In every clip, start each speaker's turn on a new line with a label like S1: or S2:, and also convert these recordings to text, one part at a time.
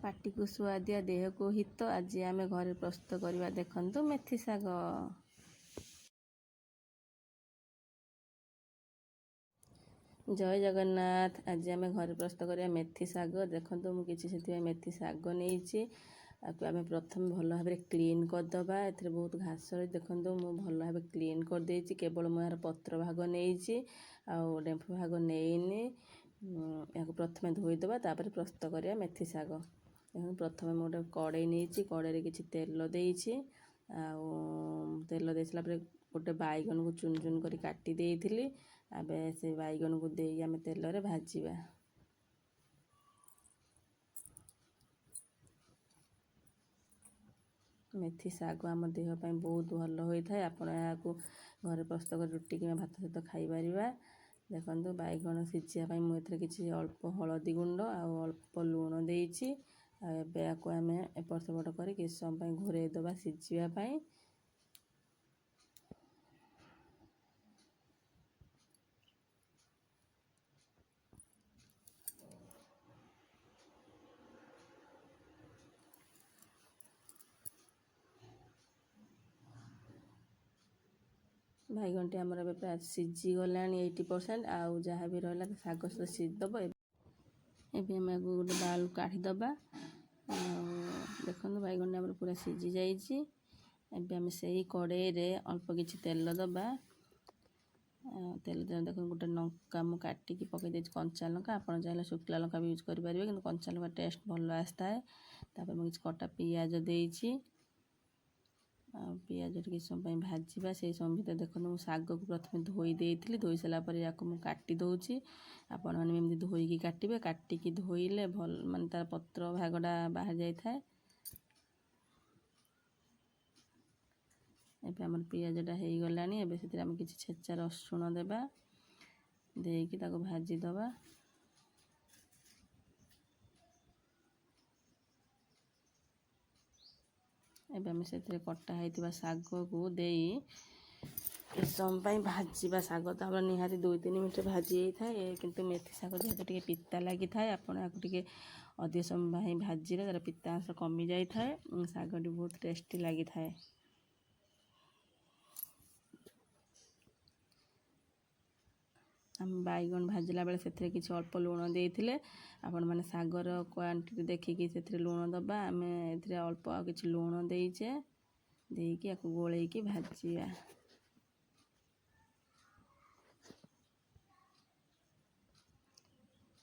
S1: ପାଟିକୁ ସୁଆଦିଆ ଦେହକୁ ହିତ। ଆଜି ଆମେ ଘରେ ପ୍ରସ୍ତୁତ କରିବା ଦେଖନ୍ତୁ ମେଥି ଶାଗ। ଜୟ ଜଗନ୍ନାଥ। ଆଜି ଆମେ ଘରେ ପ୍ରସ୍ତୁତ କରିବା ମେଥି ଶାଗ। ଦେଖନ୍ତୁ ମୁଁ କିଛି ସେଥିପାଇଁ ମେଥି ଶାଗ ନେଇଛି। ତାକୁ ଆମେ ପ୍ରଥମେ ଭଲ ଭାବରେ କ୍ଲିନ୍ କରିଦେବା। ଏଥିରେ ବହୁତ ଘାସ ରହିଛି। ଦେଖନ୍ତୁ ମୁଁ ଭଲ ଭାବେ କ୍ଲିନ୍ କରିଦେଇଛି। କେବଳ ମୁଁ ଏହାର ପତ୍ର ଭାଗ ନେଇଛି ଆଉ ଡେମ୍ଫ ଭାଗ ନେଇନି। ଏହାକୁ ପ୍ରଥମେ ଧୋଇଦେବା, ତାପରେ ପ୍ରସ୍ତୁତ କରିବା ମେଥି ଶାଗ। ପ୍ରଥମେ ମୁଁ ଗୋଟେ କଡ଼େଇ ନେଇଛି। କଡ଼େଇରେ କିଛି ତେଲ ଦେଇଛି। ଆଉ ତେଲ ଦେଇ ସାରିଲା ପରେ ଗୋଟେ ବାଇଗଣକୁ ଚୁନ ଚୁନ କରି କାଟି ଦେଇଥିଲି। ଏବେ ସେ ବାଇଗଣକୁ ଦେଇ ଆମେ ତେଲରେ ଭାଜିବା। ମେଥି ଶାଗ ଆମ ଦେହ ପାଇଁ ବହୁତ ଭଲ ହୋଇଥାଏ। ଆପଣ ଏହାକୁ ଘରେ ପ୍ରସ୍ତୁତ କରି ରୁଟି କିମ୍ବା ଭାତ ସହିତ ଖାଇପାରିବା। ଦେଖନ୍ତୁ ବାଇଗଣ ସିଝିବା ପାଇଁ ମୁଁ ଏଥିରେ କିଛି ଅଳ୍ପ ହଳଦୀ ଗୁଣ୍ଡ ଆଉ ଅଳ୍ପ ଲୁଣ ଦେଇଛି। ଆଉ ଏବେ ୟାକୁ ଆମେ ଏପଟ ସେପଟ କରି କିଛି ସମୟ ପାଇଁ ଘୋରେଇ ଦେବା ସିଝିବା ପାଇଁ। ବାଇଗଣଟି ଆମର ଏବେ ପ୍ରାୟ ସିଝିଗଲାଣି 80%। ଆଉ ଯାହା ବି ରହିଲା ଶାଗ ସହିତ ସିଝିଦେବ। ଏବେ ଆମେ ଆକୁ ଗୋଟେ ବାଉଲ୍ କାଢ଼ିଦେବା। ଆଉ ଦେଖନ୍ତୁ ବାଇଗଣଟି ଆମର ପୁରା ସିଝି ଯାଇଛି। ଏବେ ଆମେ ସେଇ କଡ଼େଇରେ ଅଳ୍ପ କିଛି ତେଲ ଦେବା। ତେଲ ଦେଖନ୍ତୁ ଗୋଟେ ଲଙ୍କା ମୁଁ କାଟିକି ପକାଇ ଦେଇଛି, କଞ୍ଚା ଲଙ୍କା। ଆପଣ ଚାହିଁଲେ ଶୁଖିଲା ଲଙ୍କା ବି ୟୁଜ୍ କରିପାରିବେ, କିନ୍ତୁ କଞ୍ଚା ଲଙ୍କା ଟେଷ୍ଟ ଭଲ ଆସିଥାଏ। ତାପରେ ମୁଁ କିଛି କଟା ପିଆଜ ଦେଇଛି। ଆଉ ପିଆଜଟି କିଛି ସମୟ ପାଇଁ ଭାଜିବା। ସେଇ ସମୟ ଭିତରେ ଦେଖନ୍ତୁ ମୁଁ ଶାଗକୁ ପ୍ରଥମେ ଧୋଇ ଦେଇଥିଲି। ଧୋଇ ସାରିଲା ପରେ ୟାକୁ ମୁଁ କାଟି ଦେଉଛି। ଆପଣମାନେ ଏମିତି ଧୋଇକି କାଟିବେ। କାଟିକି ଧୋଇଲେ ଭଲ, ମାନେ ତାର ପତ୍ର ଭାଗଟା ବାହାରି ଯାଇଥାଏ। ଏବେ ଆମର ପିଆଜଟା ହେଇଗଲାଣି। ଏବେ ସେଥିରେ ଆମେ କିଛି ଛେଚା ରସୁଣ ଦେବା। ଦେଇକି ତାକୁ ଭାଜିଦେବା। ଏବେ ଆମେ ସେଥିରେ କଟା ହେଇଥିବା ଶାଗକୁ ଦେଇ କିଛି ସମୟ ପାଇଁ ଭାଜିବା। ଶାଗ ତ ଆମର ନିହାତି 2-3 ମିନିଟ୍ ଭାଜି ହେଇଥାଏ, କିନ୍ତୁ ମେଥି ଶାଗ ଯେହେତୁ ଟିକେ ପିତା ଲାଗିଥାଏ, ଆପଣ ୟାକୁ ଟିକେ ଅଧିକ ସମୟ ପାଇଁ ଭାଜିଲେ ତା'ର ପିତା ଅଂଶ କମି ଯାଇଥାଏ। ଶାଗଟି ବହୁତ ଟେଷ୍ଟି ଲାଗିଥାଏ। ଆମେ ବାଇଗଣ ଭାଜିଲା ବେଳେ ସେଥିରେ କିଛି ଅଳ୍ପ ଲୁଣ ଦେଇଥିଲେ। ଆପଣମାନେ ଶାଗର କ୍ୱାଣ୍ଟିଟି ଦେଖିକି ସେଥିରେ ଲୁଣ ଦେବା। ଆମେ ଏଥିରେ ଅଳ୍ପ ଆଉ କିଛି ଲୁଣ ଦେଇଛେ। ଦେଇକି ୟାକୁ ଗୋଳେଇକି ଭାଜିବା।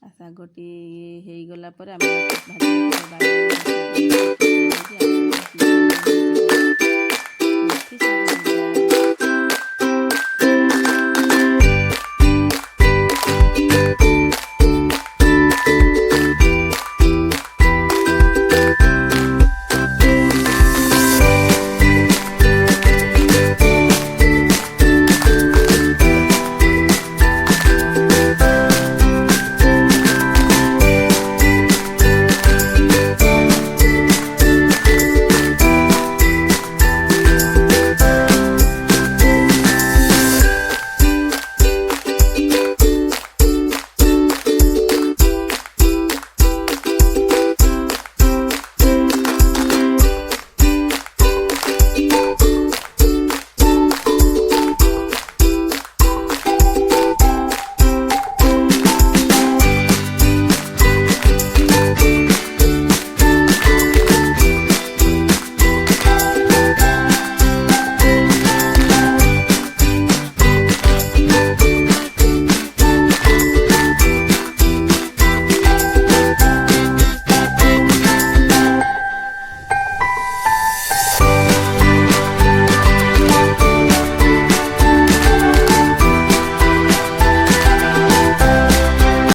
S1: ଶାଗଟି ହେଇଗଲା ପରେ ଆମେ